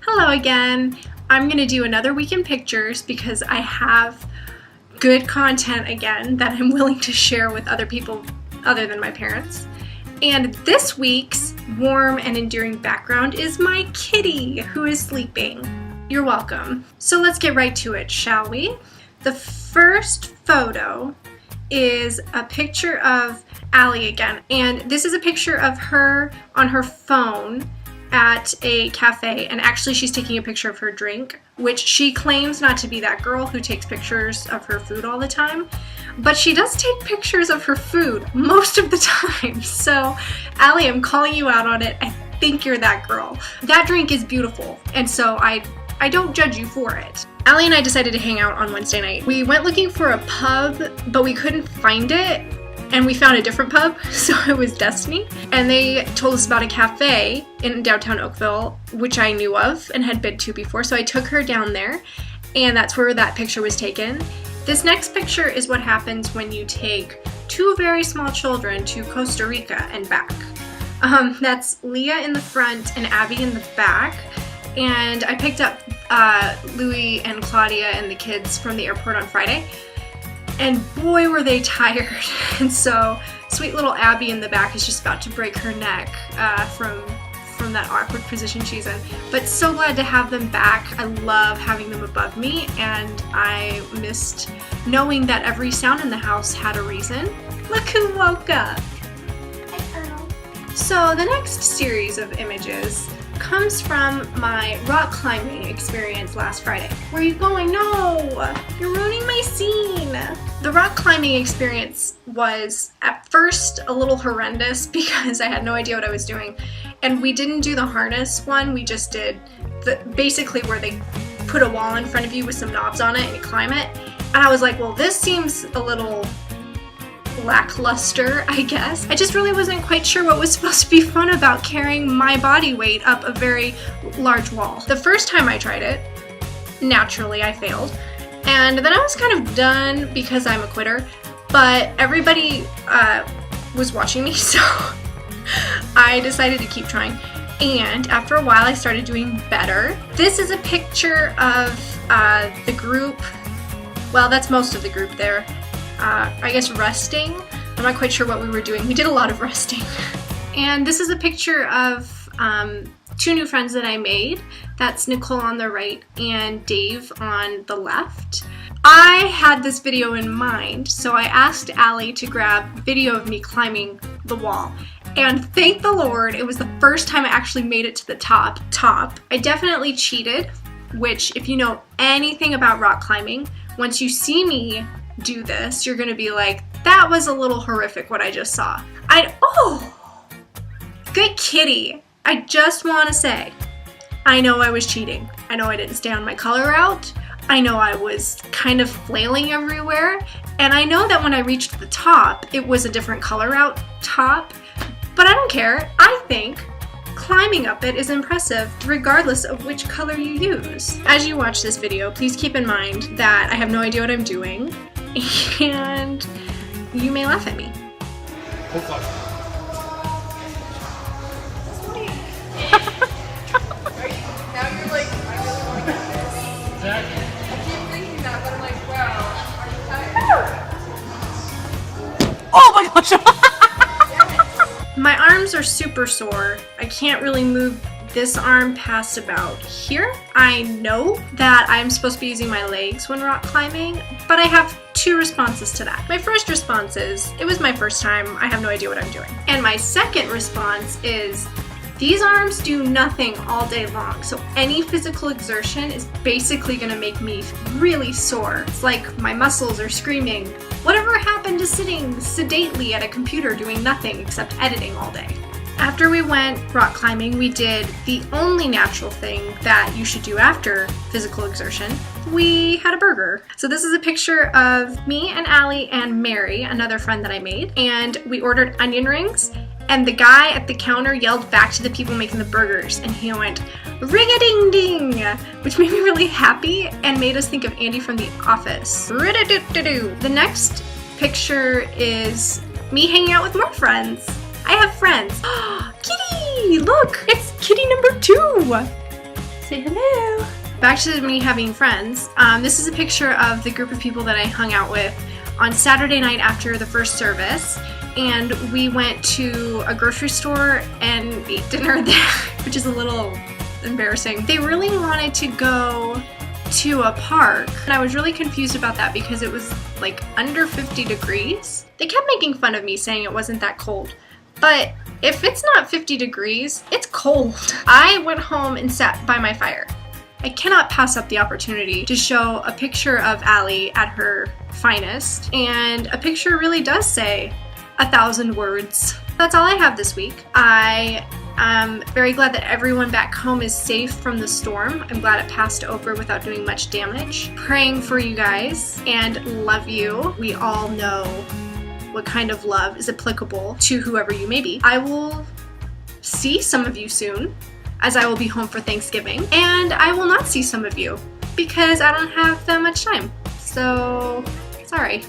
Hello again. I'm going to do another week in pictures because I have good content again that I'm willing to share with other people other than my parents. And this week's warm and endearing background is my kitty who is sleeping. You're welcome. So let's get right to it, shall we? The first photo is a picture of Allie again, and this is a picture of her on her phone at a cafe, and actually she's taking a picture of her drink, which she claims not to be that girl who takes pictures of her food all the time, but she does take pictures of her food most of the time. So Allie, I'm calling you out on it. I think you're that girl. That drink is beautiful, and so I don't judge you for it. Allie and I decided to hang out on Wednesday night. We went looking for a pub, but we couldn't find it, and we found a different pub, so it was Destiny. And they told us about a cafe in downtown Oakville, which I knew of and had been to before, so I took her down there, and that's where that picture was taken. This next picture is what happens when you take two very small children to Costa Rica and back. That's Leah in the front and Abby in the back. And I picked up Louie and Claudia and the kids from the airport on Friday. And boy, were they tired. And so sweet little Abby in the back is just about to break her neck from that awkward position she's in. But so glad to have them back. I love having them above me, and I missed knowing that every sound in the house had a reason. Look who woke up. So the next series of images comes from my rock climbing experience last Friday. Where are you going? No! You're ruining my scene! The rock climbing experience was at first a little horrendous because I had no idea what I was doing. And we didn't do the harness one, we just did basically where they put a wall in front of you with some knobs on it and you climb it. And I was like, well, this seems a little lackluster, I guess. I just really wasn't quite sure what was supposed to be fun about carrying my body weight up a very large wall. The first time I tried it, naturally I failed, and then I was kind of done because I'm a quitter, but everybody was watching me, so I decided to keep trying, and after a while I started doing better. This is a picture of the group. Well, that's most of the group there. I guess resting. I'm not quite sure what we were doing. We did a lot of resting. And this is a picture of two new friends that I made. That's Nicole on the right and Dave on the left. I had this video in mind, so I asked Allie to grab video of me climbing the wall. And thank the Lord, it was the first time I actually made it to the top. I definitely cheated, which if you know anything about rock climbing, once you see me do this, you're gonna be like, that was a little horrific what I just saw. Oh, good kitty. I just want to say, I know I was cheating. I know I didn't stay on my color route. I know I was kind of flailing everywhere. And I know that when I reached the top, it was a different color route top, but I don't care. I think climbing up it is impressive regardless of which color you use. As you watch this video, please keep in mind that I have no idea what I'm doing, and you may laugh at me. Now you're like, I really want to get this. Exactly. I keep thinking that, but I'm like, wow, are you tired? Oh my gosh! My arms are super sore. I can't really move this arm past about here. I know that I'm supposed to be using my legs when rock climbing, but I have two responses to that. My first response is, it was my first time, I have no idea what I'm doing. And my second response is, these arms do nothing all day long, so any physical exertion is basically gonna make me really sore. It's like my muscles are screaming, whatever happened to sitting sedately at a computer doing nothing except editing all day? After we went rock climbing, we did the only natural thing that you should do after physical exertion. We had a burger. So this is a picture of me and Allie and Mary, another friend that I made, and we ordered onion rings, and the guy at the counter yelled back to the people making the burgers, and he went, "Ring-a-ding-ding," which made me really happy and made us think of Andy from The Office. Rid-a-doo-doo-doo. The next picture is me hanging out with more friends. I have friends. Kitty! Look! It's kitty number 2! Say hello. Back to me having friends. This is a picture of the group of people that I hung out with on Saturday night after the first service. And we went to a grocery store and ate dinner there, which is a little embarrassing. They really wanted to go to a park, and I was really confused about that because it was like under 50 degrees. They kept making fun of me saying it wasn't that cold, but if it's not 50 degrees, it's cold. I went home and sat by my fire. I cannot pass up the opportunity to show a picture of Allie at her finest, and a picture really does say 1,000 words. That's all I have this week. I am very glad that everyone back home is safe from the storm. I'm glad it passed over without doing much damage. Praying for you guys and love you. We all know what kind of love is applicable to whoever you may be. I will see some of you soon, as I will be home for Thanksgiving, and I will not see some of you because I don't have that much time. So, sorry.